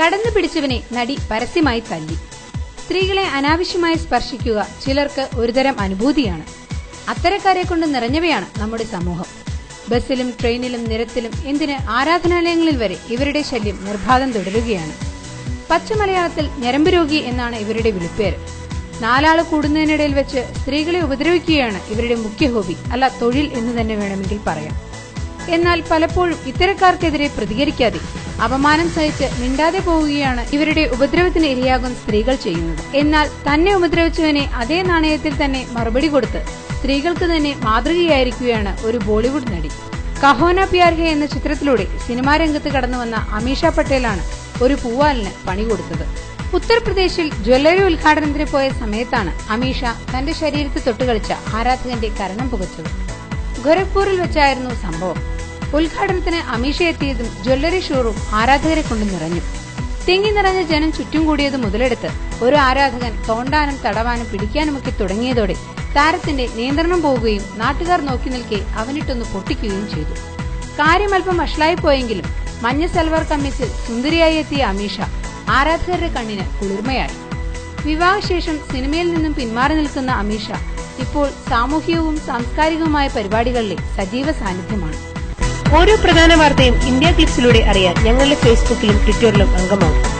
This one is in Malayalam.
കടന്നു പിടിച്ചവനെ നടി പരസ്യമായി തല്ലി. സ്ത്രീകളെ അനാവശ്യമായി സ്പർശിക്കുക ചിലർക്ക് ഒരുതരം അനുഭൂതിയാണ്. അത്തരക്കാരെ കൊണ്ട് നിറഞ്ഞവയാണ് നമ്മുടെ സമൂഹം. ബസ്സിലും ട്രെയിനിലും നിരത്തിലും എന്തിന് ആരാധനാലയങ്ങളിൽ വരെ ഇവരുടെ ശല്യം നിർബാധം തുടരുകയാണ്. പച്ചമലയാളത്തിൽ ഞരമ്പ് രോഗി എന്നാണ് ഇവരുടെ വിളിപ്പേര്. നാലാള് കൂടുന്നതിനിടയിൽ വെച്ച് സ്ത്രീകളെ ഉപദ്രവിക്കുകയാണ് ഇവരുടെ മുഖ്യ ഹോബി, അല്ല തൊഴിൽ എന്ന് തന്നെ വേണമെങ്കിൽ പറയാം. എന്നാൽ പലപ്പോഴും ഇത്തരക്കാർക്കെതിരെ പ്രതികരിക്കാതെ അപമാനം സഹിച്ച് മിണ്ടാതെ പോവുകയാണ് ഇവരുടെ ഉപദ്രവത്തിന് ഇരയാകുന്ന സ്ത്രീകൾ ചെയ്യുന്നത്. എന്നാൽ തന്നെ ഉപദ്രവിച്ചവനെ അതേ നാണയത്തിൽ തന്നെ മറുപടി കൊടുത്ത് സ്ത്രീകൾക്ക് തന്നെ മാതൃകയായിരിക്കുകയാണ് ഒരു ബോളിവുഡ് നടി. കഹോന പ്യാർ ഹെ എന്ന ചിത്രത്തിലൂടെ സിനിമാ രംഗത്ത് കടന്നുവന്ന അമീഷ പട്ടേലാണ് ഒരു പൂവാലിന് പണി കൊടുത്തത്. ഉത്തർപ്രദേശിൽ ജ്വല്ലറി ഉദ്ഘാടനത്തിന് പോയ സമയത്താണ് അമീഷ തന്റെ ശരീരത്തിൽ തൊട്ടുകളിച്ച ആരാധകന്റെ കരണം പുകച്ചത്. ഗോരഖ്പൂരിൽ വെച്ചായിരുന്നു സംഭവം. ഉദ്ഘാടനത്തിന് അമീഷ എത്തിയതും ജ്വല്ലറി ഷോറൂം ആരാധകരെ കൊണ്ട് നിറഞ്ഞു. തിങ്ങി നിറഞ്ഞ ജനം ചുറ്റും കൂടിയത് മുതലെടുത്ത് ഒരു ആരാധകൻ തോണ്ടാനും തടവാനും പിടിക്കാനുമൊക്കെ തുടങ്ങിയതോടെ താരത്തിന്റെ നിയന്ത്രണം പോവുകയും നാട്ടുകാർ നോക്കി നിൽക്കെ അവനിട്ടൊന്ന് പൊട്ടിക്കുകയും ചെയ്തു. കാര്യമൽപ്പം വഷളായി പോയെങ്കിലും മഞ്ഞ സൽവാർ കമ്മീസിൽ സുന്ദരിയായി എത്തിയ അമീഷ ആരാധകരുടെ കണ്ണിന് കുളിർമയായി. വിവാഹശേഷം സിനിമയിൽ നിന്നും പിന്മാറി നിൽക്കുന്ന അമീഷ ഇപ്പോൾ സാമൂഹികവും സാംസ്കാരികവുമായ പരിപാടികളിലെ സജീവ സാന്നിധ്യമാണ്. ഓരോ പ്രധാന വാർത്തയും ഇന്ത്യ ക്ലിപ്സിലൂടെ അറിയാൻ ഞങ്ങളുടെ ഫേസ്ബുക്കിലും ട്വിറ്ററിലും അംഗമാകും.